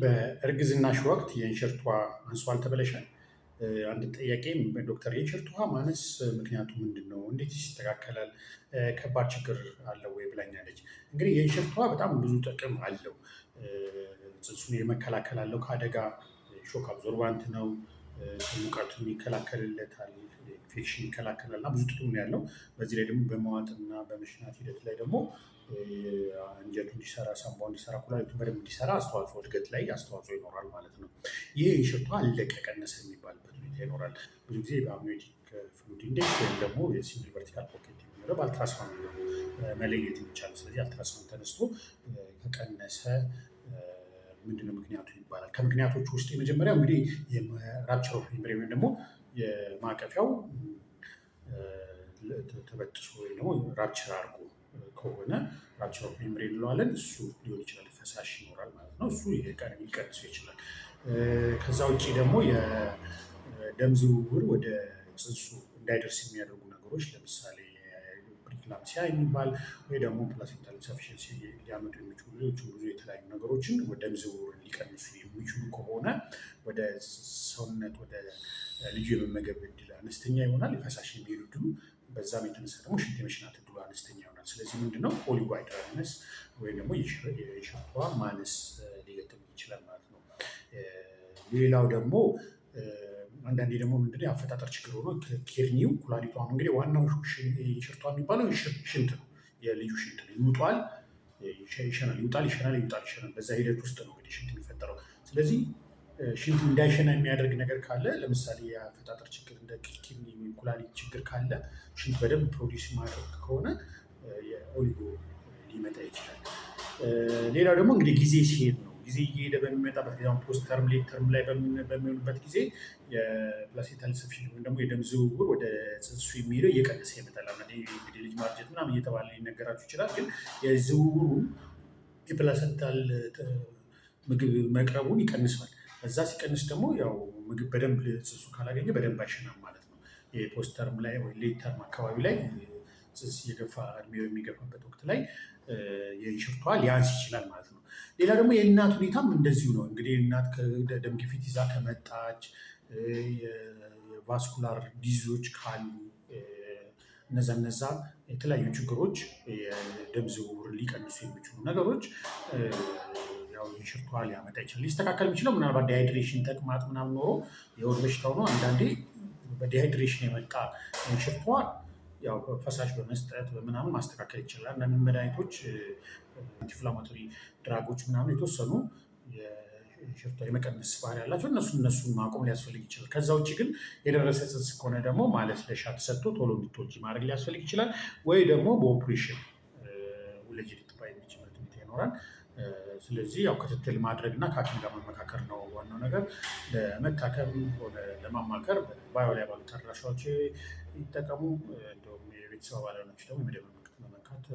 በእርግዝናሽ ወቅት የእንሽርት ውሃ አንሷል ተብለሻል? አንድ ጥያቄም ዶክተር የእንሽርት ውሃ ማነስ ምክንያቱ ምንድን ነው? እንዴት ይስተካከላል? ከባድ ችግር አለው ወይ ብላኛለች። እንግዲህ የእንሽርት ውሃ በጣም ብዙ ጥቅም አለው። ጽንሱን የመከላከል አለው ከአደጋ ሾክ አብዞርባንት ነው። ሙቀቱን ይከላከልለታል፣ ኢንፌክሽን ይከላከላል እና ብዙ ጥቅም ነው ያለው። በዚህ ላይ ደግሞ በመዋጥና በመሽናት ሂደት ላይ ደግሞ አንጀቱ እንዲሰራ፣ ሳምባው እንዲሰራ፣ ኩላሊቱ በደንብ እንዲሰራ አስተዋጽኦ እድገት ላይ አስተዋጽኦ ይኖራል ማለት ነው። ይህ የእንሽርት ውሃ አለቀ ቀነሰ የሚባልበት ሁኔታ ይኖራል። ብዙ ጊዜ በአምኒዮቲክ ፍሉድ ኢንዴክስ ወይም ደግሞ የሲምፕል ቨርቲካል ፖኬት የሚለው በአልትራሳውንድ ነው መለየት የሚቻለው። ስለዚህ አልትራሳውንድ ተነስቶ ከቀነሰ ምንድነው ምክንያቱ ይባላል። ከምክንያቶቹ ውስጥ የመጀመሪያው እንግዲህ ራፕቸር ኦፍ ሜምብሬን ወይም ደግሞ የማቀፊያው ተበጥሶ ወይም ደግሞ ራፕቸር አድርጎ ከሆነ ራፕቸር ኦፍ ሜምብሬን እንለዋለን። እሱ ሊሆን ይችላል፣ ፈሳሽ ይኖራል ማለት ነው። እሱ ሊቀንሰው ይችላል። ከዛ ውጭ ደግሞ የደም ዝውውር ወደ ጽንሱ እንዳይደርስ የሚያደርጉ ነገሮች ለምሳሌ ፕሪክላምሲያ የሚባል ወይ ደግሞ ፕላሴንታል ኢንሰፊሽንሲ ሊያመጡ የሚችሉ ሌሎች ብዙ የተለያዩ ነገሮችን ወደ ደም ዝውውር ሊቀንሱ የሚችሉ ከሆነ ወደ ሰውነት ወደ ልጁ የመመገብ እድል አነስተኛ ይሆናል። የፈሳሽ የሚሄዱ እድሉ በዛም የተነሳ ደግሞ ሽንት የመሽናት እድሉ አነስተኛ ይሆናል። ስለዚህ ምንድነው ኦሊጎሃይድራሚነስ ወይም ደግሞ የእንሽርት ውሃ ማነስ ሊገጥም ይችላል ማለት ነው። ሌላው ደግሞ አንዳንዴ ደግሞ ምንድነው የአፈጣጠር ችግር ሆኖ ኪድኒው ኩላሊቷ ነው እንግዲህ ዋናው የእንሽርት ውሃ የሚባለው ሽንት ነው። የልጁ ሽንት ነው። ይውጣል፣ ይሸናል፣ ይውጣል፣ ይሸናል፣ ይውጣል፣ ይሸናል። በዛ ሂደት ውስጥ ነው እንግዲህ ሽንት የሚፈጠረው። ስለዚህ ሽንት እንዳይሸና የሚያደርግ ነገር ካለ ለምሳሌ የአፈጣጠር ችግር እንደ ኪድኒ ወይም ኩላሊት ችግር ካለ ሽንት በደንብ ፕሮዲስ ማድረግ ከሆነ የኦሊጎ ሊመጣ ይችላል። ሌላው ደግሞ እንግዲህ ጊዜ ሲሄድ ነው። ጊዜ እየሄደ በሚመጣበት ጊዜ ፖስት ተርም ሌት ተርም ላይ በሚሆንበት ጊዜ የፕላሴንታል ኢንሰፊሽንሲ ወይም ደግሞ የደም ዝውውር ወደ ጽንሱ የሚሄደው እየቀነሰ ይመጣል። እንግዲህ ልጅ ማርጀት ምናምን እየተባለ ሊነገራችሁ ይችላል። ግን የዝውውሩ የፕላሰንታል ምግብ መቅረቡን ይቀንሰዋል። እዛ ሲቀንስ ደግሞ ያው ምግብ በደንብ ጽንሱ ካላገኘ በደንብ አይሸናም ማለት ነው። የፖስት ተርም ላይ ወይ ሌት ተርም አካባቢ ላይ ጽንስ እየገፋ እድሜው የሚገፋበት ወቅት ላይ የእንሽርት ውሃ ሊያንስ ይችላል ማለት ነው። ሌላ ደግሞ የእናት ሁኔታም እንደዚሁ ነው። እንግዲህ እናት ደም ግፊት ይዛ ከመጣች፣ የቫስኩላር ዲዚዞች ካሉ እነዛ የተለያዩ ችግሮች የደም ዝውውር ሊቀንሱ የሚችሉ ነገሮች ያው የእንሽርት ውሃ ሊያመጣ ይችላል። ሊስተካከል የሚችለው ምናልባት ዲሃይድሬሽን ተቅማጥ ምናምን ኖሮ የሆድ በሽታው ነው። አንዳንዴ በዲሃይድሬሽን የመጣ የእንሽርት ውሃ ያው ፈሳሽ በመስጠት በምናምን ማስተካከል ይችላል። አንዳንድ መድኃኒቶች ኢንፍላማቶሪ ድራጎች ምናምን የተወሰኑ የእንሽርት ውሃ የመቀነስ ባህሪ ያላቸው እነሱን ማቆም ሊያስፈልግ ይችላል። ከዛ ውጭ ግን የደረሰ ጽንስ ከሆነ ደግሞ ማለስለሻ ተሰጥቶ ቶሎ እንድትወልጂ ማድረግ ሊያስፈልግ ይችላል። ወይ ደግሞ በኦፕሬሽን ውለጅ ልትባይ የሚችልበት ሁኔታ ይኖራል። ስለዚህ ያው ክትትል ማድረግ እና ከሐኪም ጋር መመካከር ነው ዋናው ነገር። ለመታከም ሆነ ለማማከር ባዮ ላይ ባሉት አድራሻዎች ይጠቀሙ። እንደውም የቤተሰብ አባላቶች ደግሞ የመደበኛ ምልክት መመካት